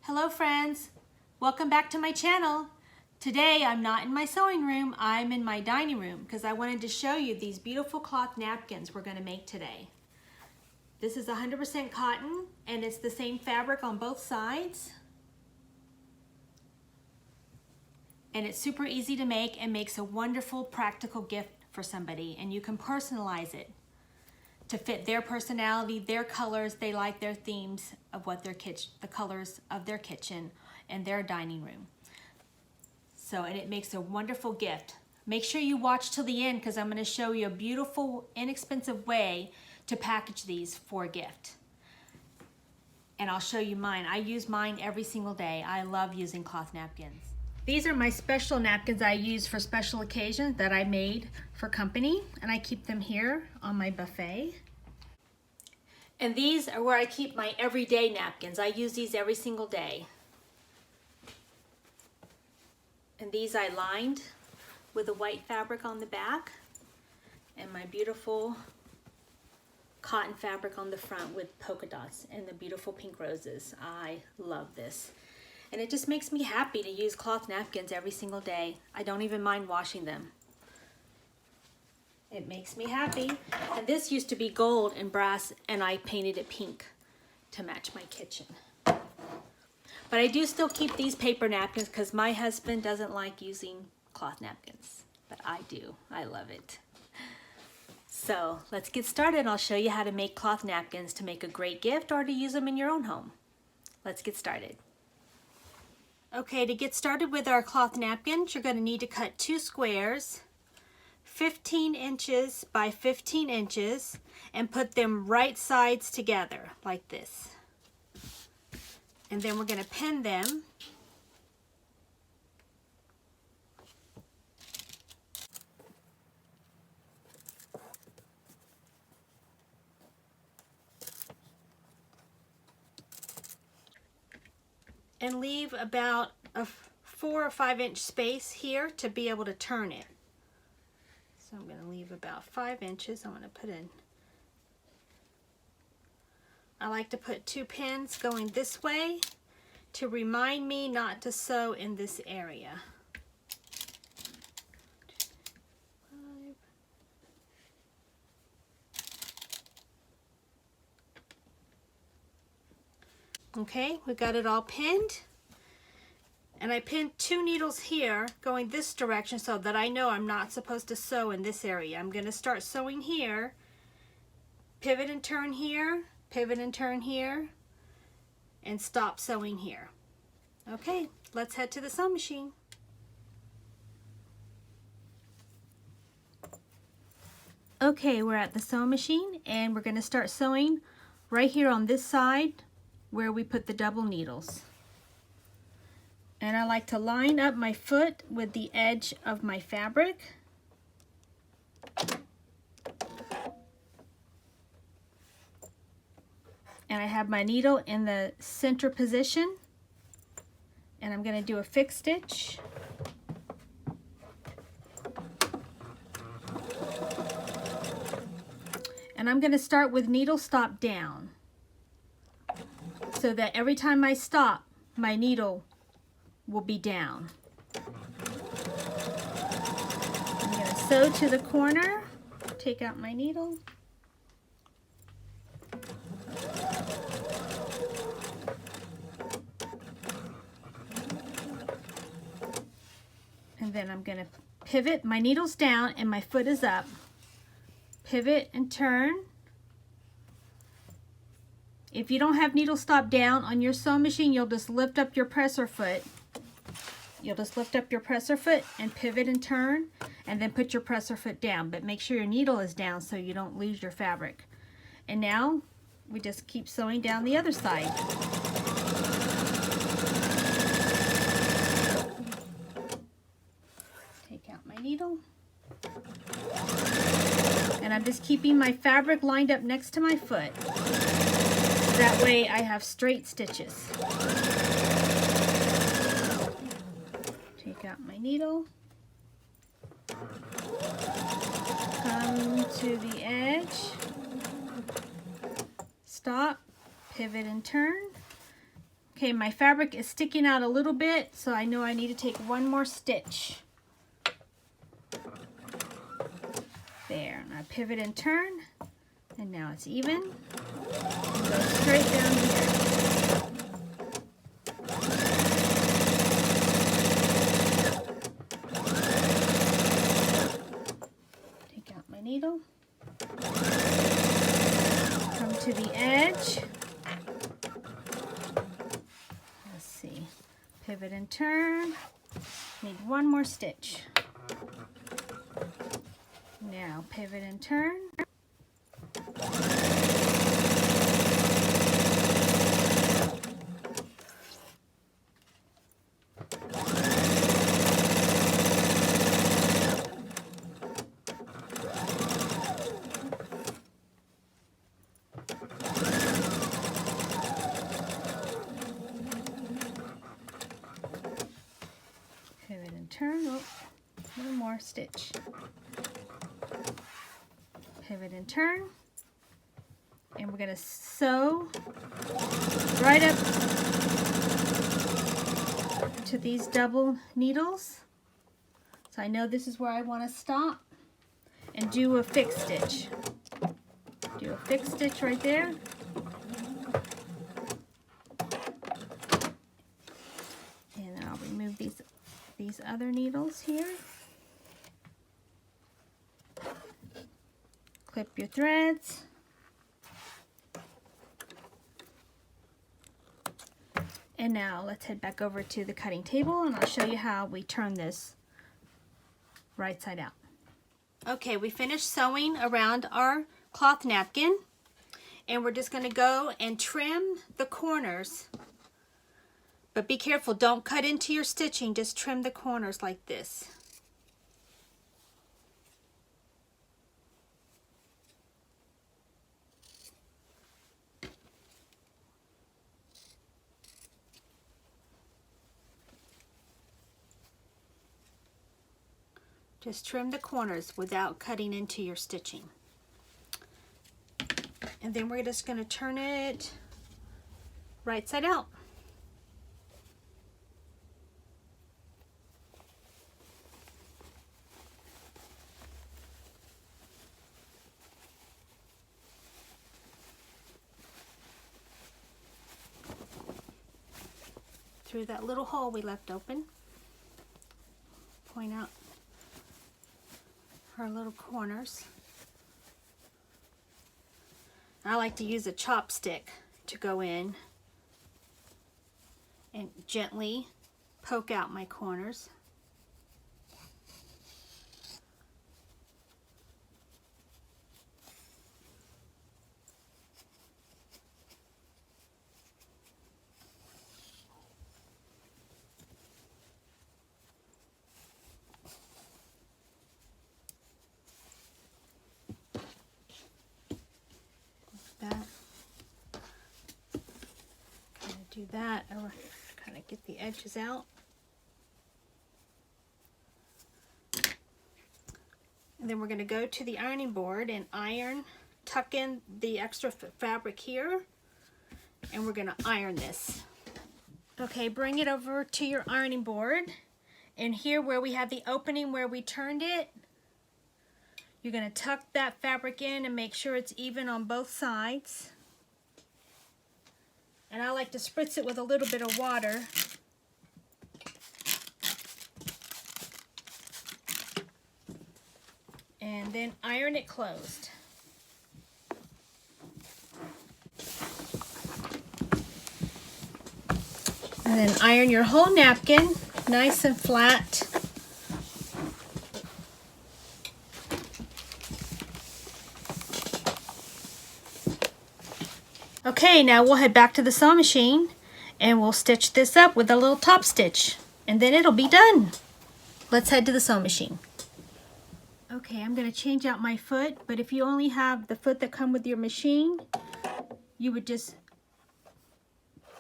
Hello friends, welcome back to my channel. Today I'm not in my sewing room, I'm in my dining room because I wanted to show you these beautiful cloth napkins we're going to make today. This is 100% cotton and it's the same fabric on both sides. And it's super easy to make and makes a wonderful practical gift for somebody, and you can personalize it to fit their personality, their colors. They like their themes of what their kitchen, the colors of their kitchen and their dining room. So, and it makes a wonderful gift. Make sure you watch till the end because I'm going to show you a beautiful, inexpensive way to package these for a gift. And I'll show you mine. I use mine every single day. I love using cloth napkins. These are my special napkins I use for special occasions that I made for company, and I keep them here on my buffet. And these are where I keep my everyday napkins. I use these every single day. And these I lined with a white fabric on the back and my beautiful cotton fabric on the front with polka dots and the beautiful pink roses. I love this. And it just makes me happy to use cloth napkins every single day. I don't even mind washing them. It makes me happy. And this used to be gold and brass, and I painted it pink to match my kitchen. But I do still keep these paper napkins because my husband doesn't like using cloth napkins, but I do. I love it. So let's get started. I'll show you how to make cloth napkins to make a great gift or to use them in your own home. Let's get started. Okay, to get started with our cloth napkins, you're going to need to cut 2 squares, 15 inches by 15 inches, and put them right sides together like this. And then we're going to pin them. And leave about a 4 or 5 inch space here to be able to turn it. So I'm going to leave about 5 inches. I'm going to put in, I like to put 2 pins going this way to remind me not to sew in this area. 5. Okay, we got it all pinned. And I pinned 2 needles here going this direction so that I know I'm not supposed to sew in this area. I'm going to start sewing here, pivot and turn here, pivot and turn here, and stop sewing here. Okay, let's head to the sewing machine. Okay, we're at the sewing machine and we're going to start sewing right here on this side where we put the double needles. And I like to line up my foot with the edge of my fabric. And I have my needle in the center position. And I'm going to do a fixed stitch. And I'm going to start with needle stop down, so that every time I stop, my needle will be down. I'm going to sew to the corner, take out my needle. And then I'm going to pivot. My needle's down and my foot is up. Pivot and turn. If you don't have needle stop down on your sewing machine, you'll just lift up your presser foot. You'll just lift up your presser foot and pivot and turn, and then put your presser foot down. But make sure your needle is down so you don't lose your fabric. And now we just keep sewing down the other side. Take out my needle. And I'm just keeping my fabric lined up next to my foot. That way I have straight stitches. Take out my needle. Come to the edge. Stop, pivot and turn. Okay, my fabric is sticking out a little bit, so I know I need to take one more stitch. There, and I pivot and turn, and now it's even. And go straight down here. Take out my needle. Come to the edge. Let's see. Pivot and turn. Need one more stitch. Now pivot and turn. Pivot and turn. Oh, one more stitch. Pivot and turn, and we're going to sew right up to these double needles. So I know this is where I want to stop, and do a fixed stitch. Do a fixed stitch right there. And I'll remove these other needles here. Clip your threads. And now let's head back over to the cutting table, and I'll show you how we turn this right side out. Okay, we finished sewing around our cloth napkin, and we're just going to go and trim the corners. But be careful, don't cut into your stitching, just trim the corners like this. Just trim the corners without cutting into your stitching. And then we're just going to turn it right side out. Through that little hole we left open. Point out our little corners. I like to use a chopstick to go in and gently poke out my corners. Do that, or kind of get the edges out. And then we're going to go to the ironing board and iron, tuck in the extra fabric here, and we're going to iron this. Okay, bring it over to your ironing board, and here where we have the opening where we turned it, you're going to tuck that fabric in and make sure it's even on both sides. And I like to spritz it with a little bit of water. And then iron it closed. And then iron your whole napkin nice and flat. Okay, now we'll head back to the sewing machine and we'll stitch this up with a little top stitch, and then it'll be done. Let's head to the sewing machine. Okay, I'm going to change out my foot, but if you only have the foot that come with your machine, you would just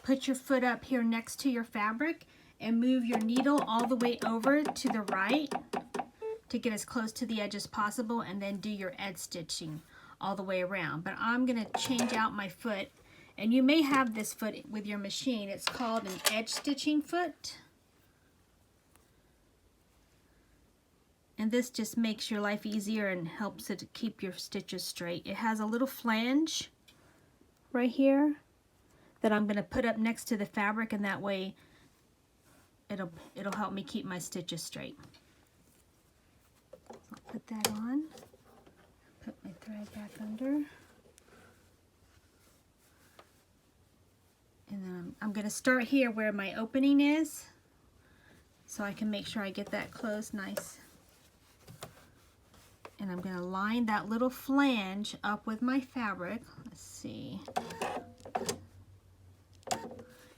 put your foot up here next to your fabric and move your needle all the way over to the right to get as close to the edge as possible, and then do your edge stitching all the way around. But I'm going to change out my foot And you may have this foot with your machine. It's called an edge stitching foot. And this just makes your life easier and helps it to keep your stitches straight. It has a little flange right here that I'm going to put up next to the fabric, and that way it'll help me keep my stitches straight. So I'll put that on. Put my thread back under. And then I'm going to start here where my opening is, so I can make sure I get that closed nice. And I'm going to line that little flange up with my fabric. Let's see.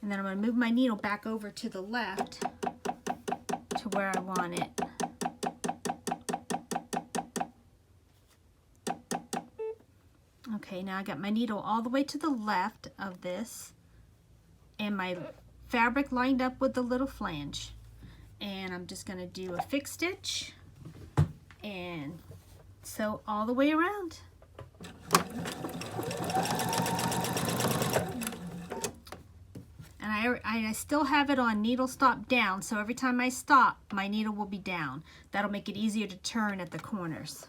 And then I'm going to move my needle back over to the left to where I want it. Okay, now I got my needle all the way to the left of this, and my fabric lined up with the little flange. And I'm just going to do a fixed stitch and sew all the way around. And I still have it on needle stop down, so every time I stop, my needle will be down. That'll make it easier to turn at the corners.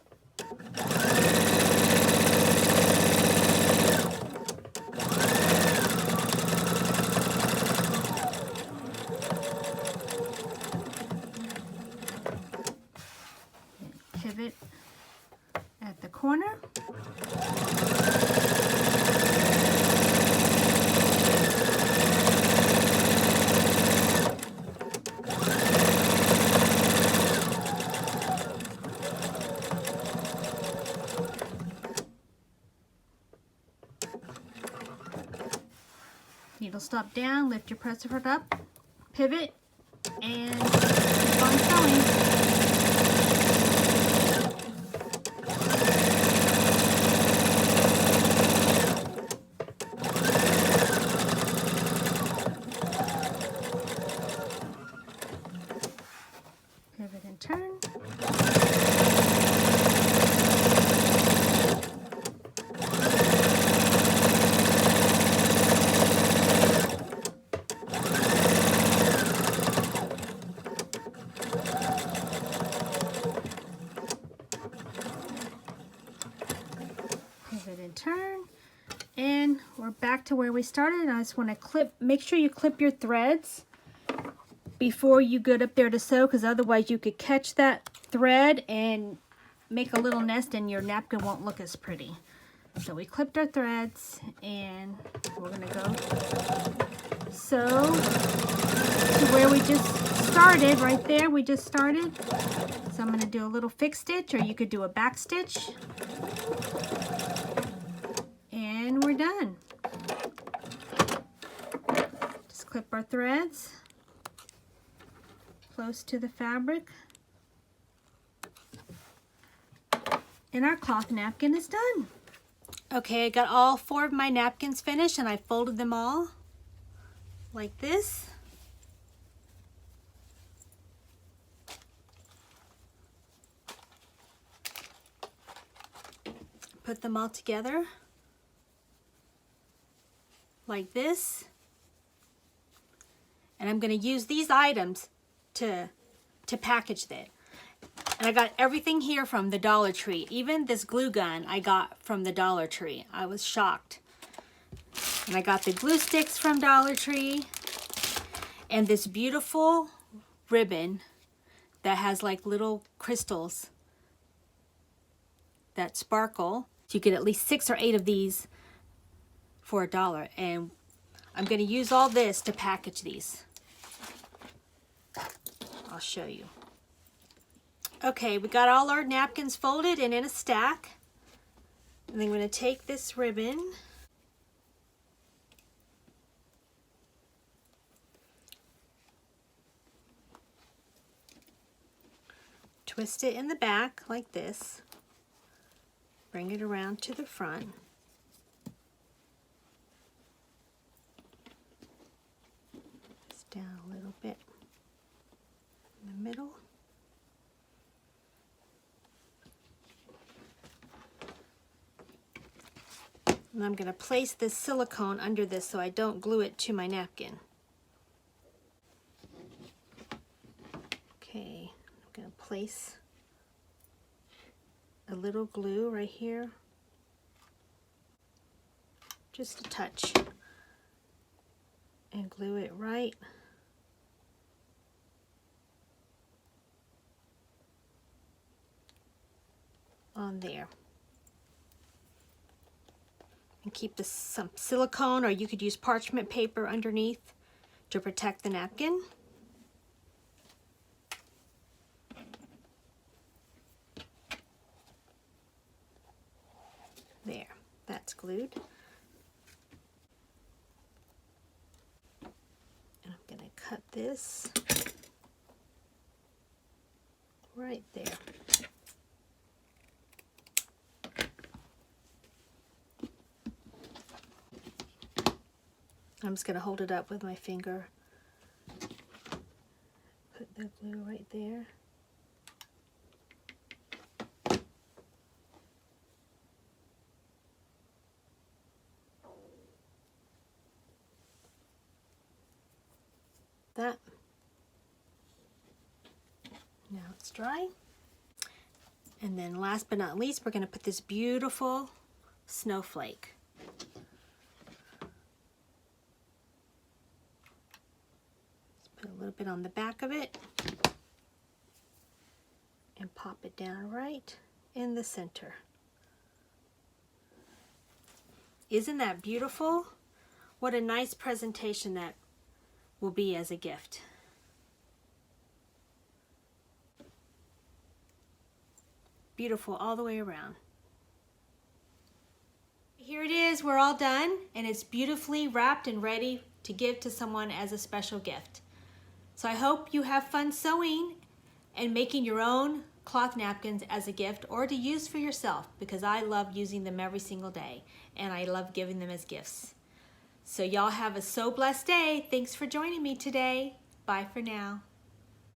Pivot at the corner. Needle stop down, lift your presser foot up, pivot, and keep on sewing. Pivot and turn. Pivot and turn. And we're back to where we started. I just want to clip, make sure you clip your threads before you get up there to sew, because otherwise you could catch that thread and make a little nest and your napkin won't look as pretty. So we clipped our threads and we're going to go sew to where we just started, right there we just started. So I'm going to do a little fixed stitch, or you could do a back stitch. And we're done. Just clip our threads close to the fabric, and our cloth napkin is done. Okay, I got all 4 of my napkins finished, and I folded them all like this. Put them all together like this, and I'm going to use these items to package that. And I got everything here from the Dollar Tree. Even this glue gun I got from the Dollar Tree. I was shocked. And I got the glue sticks from Dollar Tree, and this beautiful ribbon that has like little crystals that sparkle. So you get at least 6 or 8 of these for $1. And I'm going to use all this to package these. I'll show you. Okay, we got all our napkins folded and in a stack. And then I'm going to take this ribbon, twist it in the back like this, bring it around to the front. Just down a little bit in the middle. And I'm going to place this silicone under this so I don't glue it to my napkin. Okay, I'm going to place a little glue right here. Just a touch. And glue it right on there. And keep some silicone, or you could use parchment paper underneath to protect the napkin. There, that's glued. And I'm going to cut this right there. I'm just going to hold it up with my finger. Put the glue right there. That. Now it's dry. And then last but not least, we're going to put this beautiful snowflake. Put a little bit on the back of it and pop it down right in the center. Isn't that beautiful? What a nice presentation that will be as a gift. Beautiful all the way around. Here it is, we're all done, and it's beautifully wrapped and ready to give to someone as a special gift. So I hope you have fun sewing and making your own cloth napkins as a gift or to use for yourself, because I love using them every single day and I love giving them as gifts. So y'all have a so blessed day. Thanks for joining me today. Bye for now.